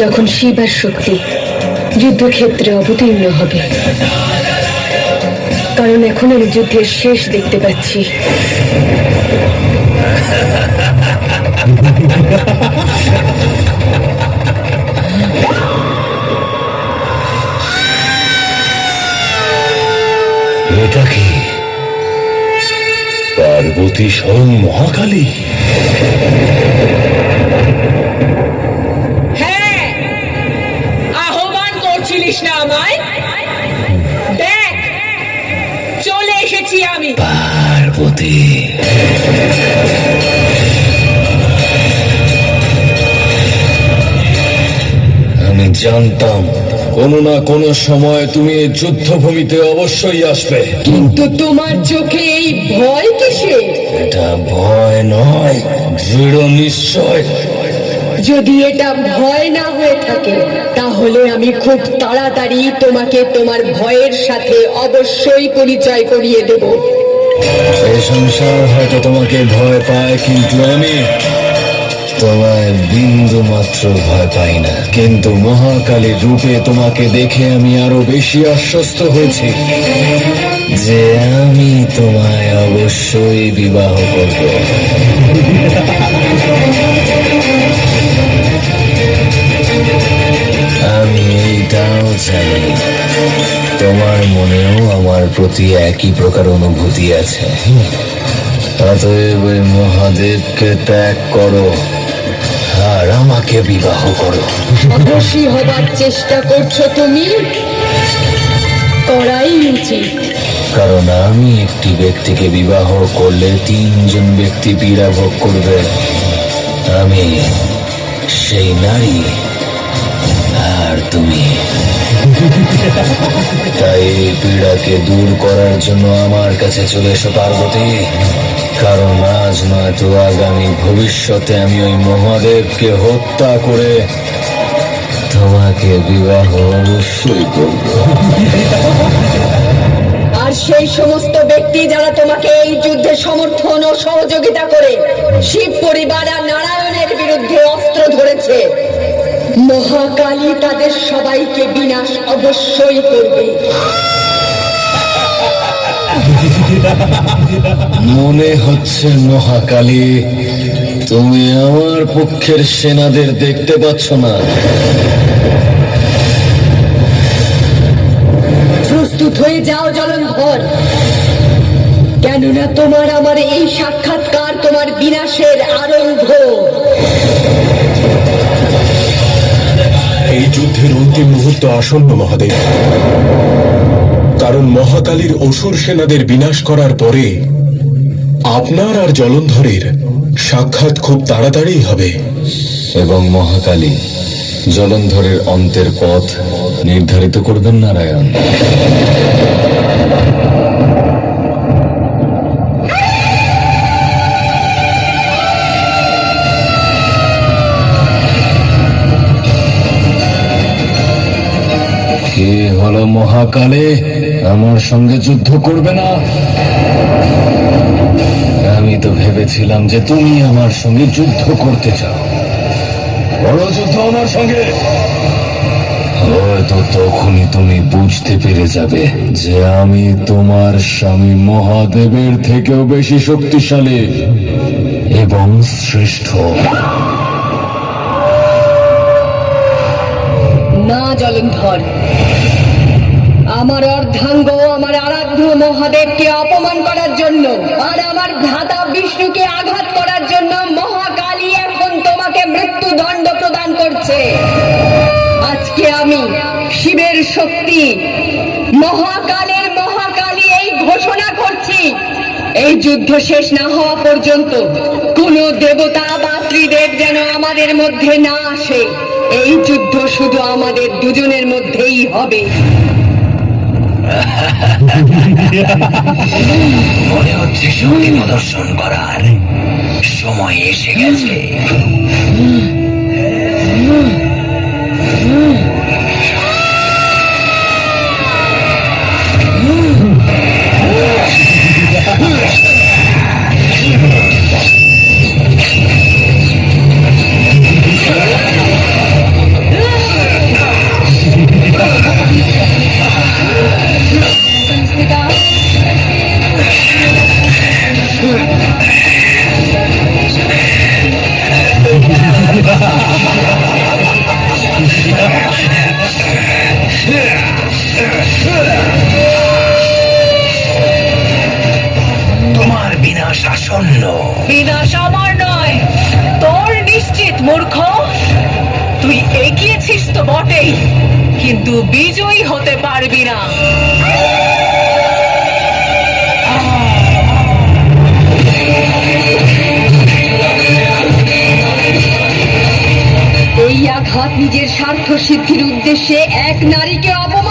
যখন শিব আর শক্তি যুদ্ধক্ষেত্রে অবতীর্ণ হবে, কারণ এখন আমি যুদ্ধের শেষ দেখতে পাচ্ছি। এটা কি পার্বতী স্বয়ং মহাকালী? হ্যাঁ, আহ্বান করছিলিস না আমায়? দেখ, চলে এসেছি আমি। পার্বতী, আমি জানতাম কোনো না কোনো সময় তুমি এই যুদ্ধভূমিতে অবশ্যই আসবে। কিন্তু তোমার চোখে এই ভয় কিসের? এটা ভয় নয়, দৃঢ় নিশ্চয়। যদি এটা ভয় না হয়ে থাকে, তাহলে আমি খুব তাড়াতাড়ি তোমাকে তোমার ভয়ের সাথে অবশ্যই পরিচয় করিয়ে দেব। এই সংসার হয়তো তোমাকে ভয় পায়, কিন্তু আমি তোমায় বিন্দু মাত্র ভয় পাই না। কিন্তু মহাকালীর রূপে তোমাকে দেখে আমি আরো বেশি আশ্বস্ত হয়েছি যে আমি তোমায় অবশ্যই বিবাহ করব। আমি এইটাও জানি তোমার মনেও আমার প্রতি একই প্রকার অনুভূতি আছে। অতএব ওই মহাদেবকে ত্যাগ করো আর আমাকে বিবাহ করো। খুশি হবার চেষ্টা করছো তুমি? করাই উচিত। কারণ আমি একটি ব্যক্তিকে বিবাহ করলে 3জন ব্যক্তি পীড়া ভোগ করবে। আমি সেই নারী আর তুমি। তাই এই পীড়াকে দূর করার জন্য আমার কাছে চলে এসো পার্বতী। কারণ আজ নয়তো আগামী ভবিষ্যতে আমি ওই মহাদেবকে হত্যা করে তোমাকে বিবাহ অবশ্যই করব। আর সেই সমস্ত ব্যক্তি যারা তোমাকে এই যুদ্ধে সমর্থন ও সহযোগিতা করে শিব পরিবার আর নারায়ণের বিরুদ্ধে অস্ত্র ধরেছে, মহাকালী তাদের সবাইকে বিনাশ অবশ্যই করবে। মনে হচ্ছে মহাকালী তুমি আমার পক্ষের সেনাদের দেখতে পাচ্ছ না। প্রস্তুত হয়ে যাও জলন্ধর, কেননা তোমার আমার এই সাক্ষাৎকার তোমার বিনাশের আরম্ভ। এই যুদ্ধের অন্তিম মুহূর্ত আসন্ন মহাদেব। কারণ মহাকালীর অসুর সেনাদের বিনাশ করার পরে আপনার আর জলন্ধরের সাক্ষাৎ খুব তাড়াতাড়ি হবে। এবং মহাকালী জলন্ধরের অন্তের পথ নির্ধারিত করবেন নারায়ণ। কি হলো মহাকালী, আমার সঙ্গে যুদ্ধ করবে না? আমি তো ভেবেছিলাম যে তুমি আমার সঙ্গে যুদ্ধ করতে চাও। বড় যুদ্ধ আমার সঙ্গে। হয়তো তখনই তুমি বুঝতে পেরে যাবে যে আমি তোমার স্বামী মহাদেবের থেকেও বেশি শক্তিশালী এবং শ্রেষ্ঠ। না জলন্ধর, আমার অর্ধাঙ্গ আমার আরাধ্য মহাদেবকে অপমান করার জন্য আর আমার ভ্রাতা বিষ্ণুকে আঘাত করার জন্য মহাকালী এখন তোমাকে মৃত্যুদণ্ড প্রদান করছে। আজকে আমি শিবের শক্তি মহাকালের মহাকালী এই ঘোষণা করছি, এই যুদ্ধ শেষ না হওয়া পর্যন্ত কোন দেবতা বা ত্রিদেব যেন আমাদের মধ্যে না আসে। এই যুদ্ধ শুধু আমাদের দুজনের মধ্যেই হবে। মনে হচ্ছে শক্তি প্রদর্শন করার সময় এসে গেছে। তোমার বিনাশ আসন্ন। বিনাশ আমার নয়, তোর নিশ্চিত মূর্খ। তুই এগিয়েছিস তো বটেই, কিন্তু বিজয়ী হতে পারবি না। এই আঘাত নিজের স্বার্থ সিদ্ধির উদ্দেশ্যে এক নারীকে অপমান